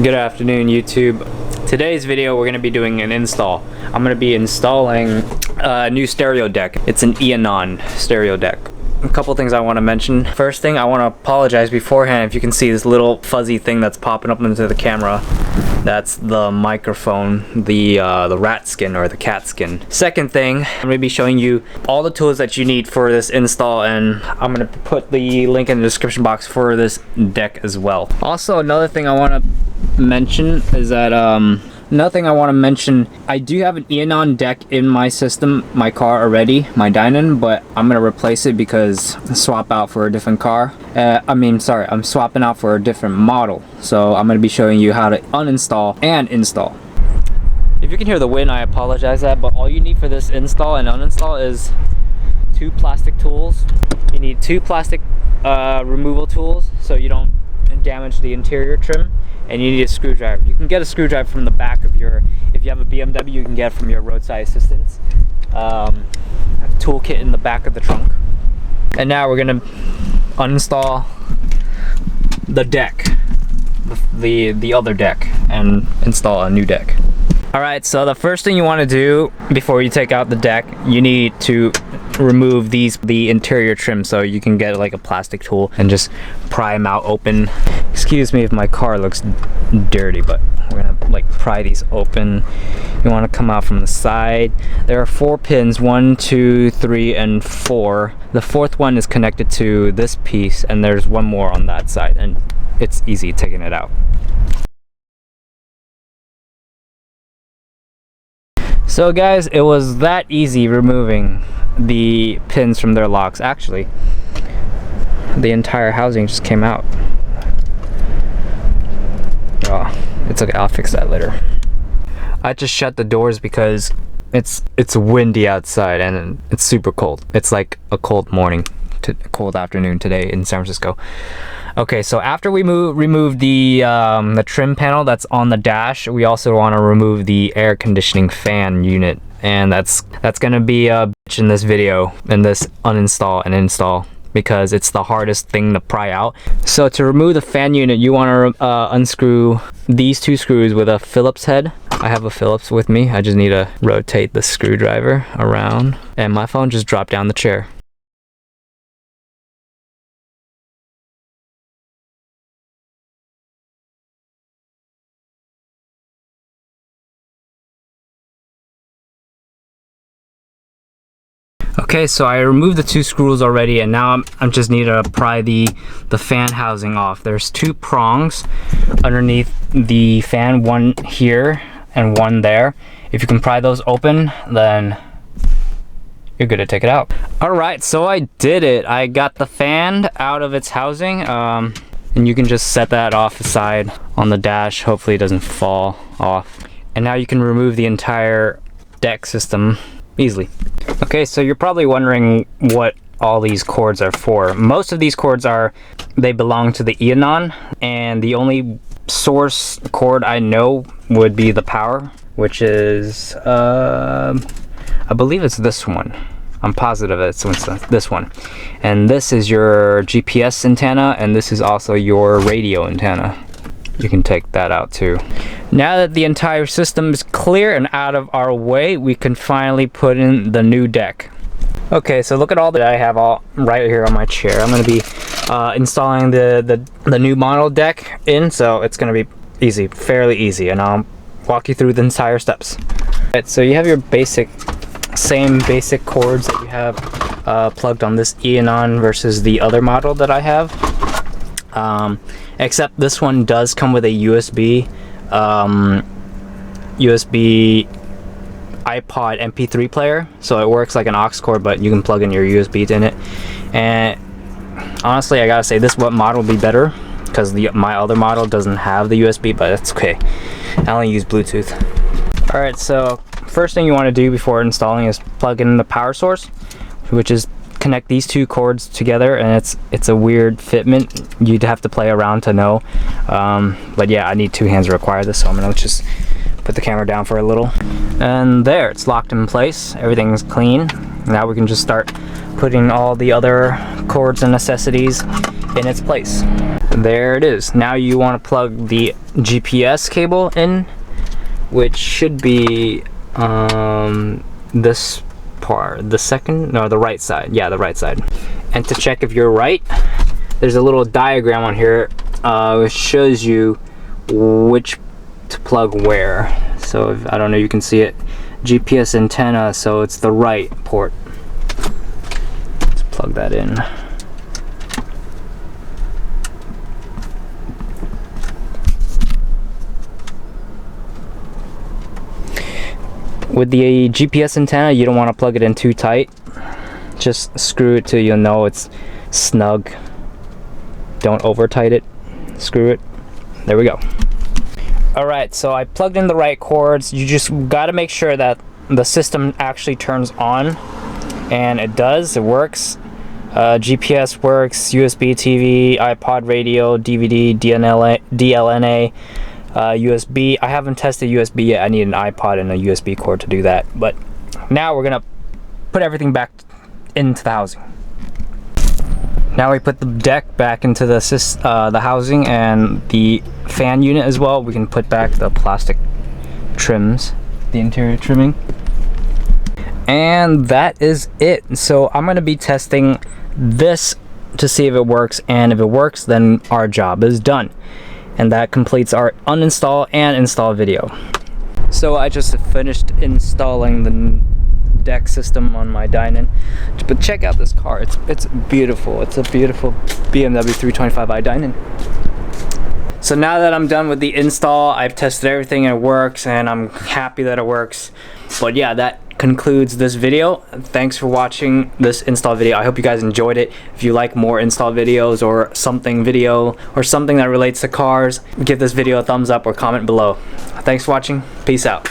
Good afternoon, YouTube. Today's video we're going to be doing an install. I'm going to be installing a new stereo deck. It's an Eonon stereo deck. A couple things I want to mention. First thing, I want to apologize beforehand if you can see this little fuzzy thing that's popping up into the camera. That's the microphone, the rat skin or the cat skin. Second thing, I'm going to be showing you all the tools that you need for this install, and I'm going to put the link in the description box for this deck as well. Also, another thing I want to mention is that I do have an Eonon Deck in my system, my car already, my Dynan, but I'm gonna replace it because swap out for a different car. I'm swapping out for a different model. So I'm gonna be showing you how to uninstall and install. If you can hear the wind, I apologize that, but all you need for this install and uninstall is two plastic tools. You need two plastic removal tools so you don't damage the interior trim. And you need a screwdriver. You can get a screwdriver from the back of your, if you have a BMW, you can get it from your roadside assistance. Toolkit in the back of the trunk. And now we're gonna uninstall the deck, the other deck, and install a new deck. Alright, so the first thing you want to do before you take out the deck, you need to remove the interior trim, so you can get like a plastic tool and just pry them out open. Excuse me if my car looks dirty, but we're gonna like pry these open. You want to come out from the side. There are 4 pins, 1, 2, 3, and 4. The fourth one is connected to this piece, and there's one more on that side, and it's easy taking it out. So guys, it was that easy removing the pins from their locks. Actually, the entire housing just came out. Oh, it's okay, I'll fix that later. I just shut the doors because it's windy outside and it's super cold. It's like a cold morning, cold afternoon today in San Francisco. Okay, so after we remove the trim panel that's on the dash, we also want to remove the air conditioning fan unit, and that's gonna be a bitch in this video, in this uninstall and install, because it's the hardest thing to pry out. So to remove the fan unit, you want to unscrew these 2 screws with a Phillips head. I have a Phillips with me. I just need to rotate the screwdriver around, and my phone just dropped down the chair. Okay, so I removed the 2 screws already, and now I'm just need to pry the fan housing off. There's 2 prongs underneath the fan, one here and one there. If you can pry those open, then you're good to take it out. Alright, so I did it. I got the fan out of its housing, and you can just set that off the side on the dash. Hopefully it doesn't fall off. And now you can remove the entire deck system easily. Okay, so you're probably wondering what all these cords are for. Most of these cords they belong to the Eonon, and the only source cord I know would be the power, which is I believe it's this one. I'm positive it's this one. And this is your GPS antenna, and this is also your radio antenna. You can take that out too. Now that the entire system is clear and out of our way, we can finally put in the new deck. Okay, so look at all that I have all right here on my chair. I'm going to be installing the new model deck in, so it's going to be easy, fairly easy, and I'll walk you through the entire steps. Right, so you have your same basic cords that you have plugged on this Eonon versus the other model that I have. Except this one does come with a USB iPod MP3 player, so it works like an aux cord, but you can plug in your USB in it. And honestly, I gotta say this model will be better because my other model doesn't have the USB, but it's okay. I only use Bluetooth. Alright, so first thing you want to do before installing is plug in the power source, which is connect these 2 cords together, and it's a weird fitment. You'd have to play around to know, but yeah, I need 2 hands to require this, so I'm gonna just put the camera down for a little, and there, it's locked in place. Everything's clean. Now we can just start putting all the other cords and necessities in its place. There it is. Now you want to plug the GPS cable in, which should be this part, the right side. Yeah, the right side. And to check if you're right, there's a little diagram on here which shows you which to plug where. So if, I don't know, you can see it, GPS antenna, so it's the right port. Let's plug that in. With the GPS antenna, you don't want to plug it in too tight. Just screw it till you know it's snug. Don't over tight it. Screw it. There we go. Alright, so I plugged in the right cords. You just got to make sure that the system actually turns on. And it does. It works. GPS works. USB, TV, iPod, radio, DVD, DLNA. USB. I haven't tested USB yet. I need an iPod and a USB cord to do that. But now we're gonna put everything back into the housing. Now we put the deck back into the housing and the fan unit as well. We can put back the plastic trims, the interior trimming. And that is it. So I'm gonna be testing this to see if it works, and if it works, then our job is done. And that completes our uninstall and install video. So I just finished installing the deck system on my dine-in. But check out this car. It's beautiful. It's a beautiful BMW 325i dine-in. So now that I'm done with the install, I've tested everything and it works, and I'm happy that it works. But yeah, that concludes this video. Thanks for watching this install video. I hope you guys enjoyed it. If you like more install videos or something that relates to cars, give this video a thumbs up or comment below. Thanks for watching. Peace out.